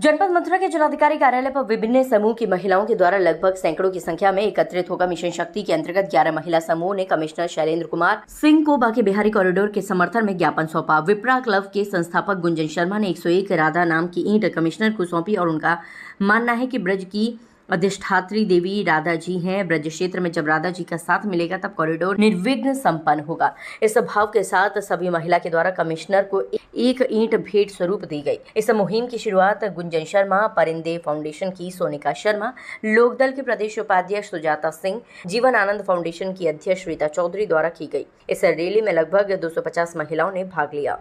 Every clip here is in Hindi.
जनपद मथुरा के जिलाधिकारी कार्यालय पर विभिन्न समूह की महिलाओं के द्वारा लगभग सैकड़ों की संख्या में एकत्रित होकर मिशन शक्ति के अंतर्गत 11 महिला समूह ने कमिश्नर शैलेंद्र कुमार सिंह को बांके बिहारी कॉरिडोर के समर्थन में ज्ञापन सौंपा। विप्रा क्लब के संस्थापक गुंजन शर्मा ने 101 राधा नाम की ईंट कमिश्नर को सौंपी और उनका मानना है कि ब्रज की अधिष्ठात्री देवी राधा जी हैं। ब्रज क्षेत्र में जब राधा जी का साथ मिलेगा तब कॉरिडोर निर्विघ्न संपन्न होगा। इस भाव के साथ सभी महिला के द्वारा कमिश्नर को एक ईंट भेंट स्वरूप दी गई। इस मुहिम की शुरुआत गुंजन शर्मा, परिंदे फाउंडेशन की सोनिका शर्मा, लोकदल के प्रदेश उपाध्यक्ष सुजाता सिंह, जीवन आनंद फाउंडेशन की अध्यक्ष रीता चौधरी द्वारा की गई। इस रैली में लगभग 250 महिलाओं ने भाग लिया।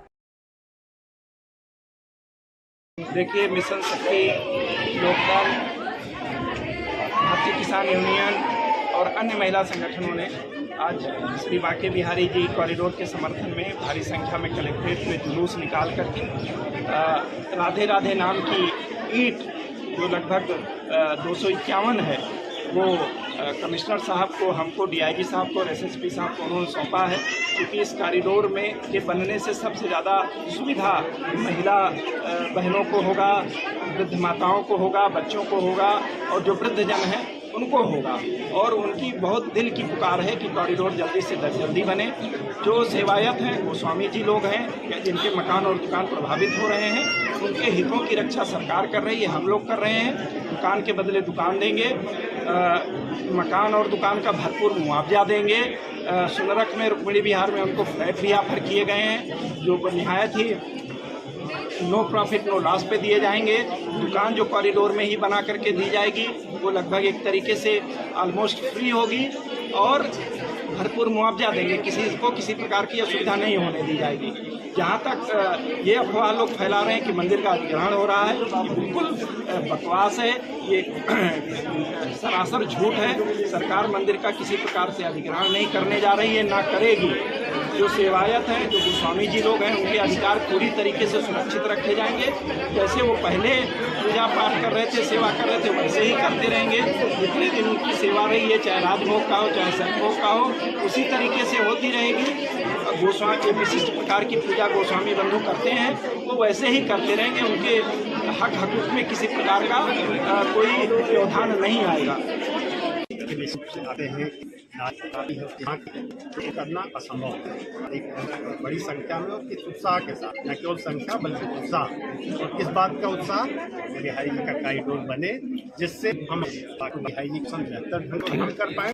देखिए, मिशन शक्ति, लोकदल, भारतीय किसान यूनियन और अन्य महिला संगठनों ने आज श्री बांके बिहारी जी कॉरिडोर के समर्थन में भारी संख्या में कलेक्ट्रेट में जुलूस निकाल करके राधे राधे नाम की ईंट जो लगभग 251 है वो कमिश्नर साहब को, हमको, डीआईजी साहब को और एसएसपी साहब को उन्होंने सौंपा है, क्योंकि इस कॉरिडोर में के बनने से सबसे ज़्यादा सुविधा महिला बहनों को होगा, वृद्ध माताओं को होगा, बच्चों को होगा और जो वृद्ध जन हैं उनको होगा। और उनकी बहुत दिन की पुकार है कि कॉरिडोर जल्दी से जल्दी बने। जो सेवायत हैं वो स्वामी जी लोग हैं जिनके मकान और दुकान प्रभावित हो रहे हैं, उनके हितों की रक्षा सरकार कर रही है, हम लोग कर रहे हैं। दुकान के बदले दुकान देंगे, मकान और दुकान का भरपूर मुआवजा देंगे। सुनरक में, रुक्मिणी विहार में उनको फ्लैट भी ऑफर किए गए हैं जो निहायत ही नो प्रॉफिट नो लॉस पे दिए जाएंगे। दुकान जो कॉरिडोर में ही बना करके दी जाएगी वो लगभग एक तरीके से ऑलमोस्ट फ्री होगी और भरपूर मुआवजा देंगे, किसी को किसी प्रकार की असुविधा नहीं होने दी जाएगी। जहाँ तक ये अफवाह लोग फैला रहे हैं कि मंदिर का अधिग्रहण हो रहा है, ये बिल्कुल बकवास है, ये सरासर झूठ है। सरकार मंदिर का किसी प्रकार से अधिग्रहण नहीं करने जा रही है, ना करेगी। जो सेवायत हैं, जो गोस्वामी जी लोग हैं, उनके अधिकार पूरी तरीके से सुरक्षित रखे जाएंगे। जैसे वो पहले पूजा पाठ कर रहे थे, सेवा कर रहे थे, वैसे ही करते रहेंगे। जितने दिन उनकी सेवा रही है, चाहे राजभोग का हो चाहे संभोग का हो, उसी तरीके से होती रहेगी। गोस्वामी विशिष्ट प्रकार की पूजा गोस्वामी बंधु करते हैं, वो वैसे ही करते रहेंगे। उनके हक हकूक में किसी प्रकार का कोई व्यवधान नहीं आएगा। आते हैं तो करना असंभव है। एक बड़ी संख्या में और किस उत्साह के साथ, न केवल संख्या बल्कि उत्साह। और किस बात का उत्साह? बिहारी जी का कॉरिडोर बने, जिससे हम बिहारी जी बेहतर ढंग से कर पाए।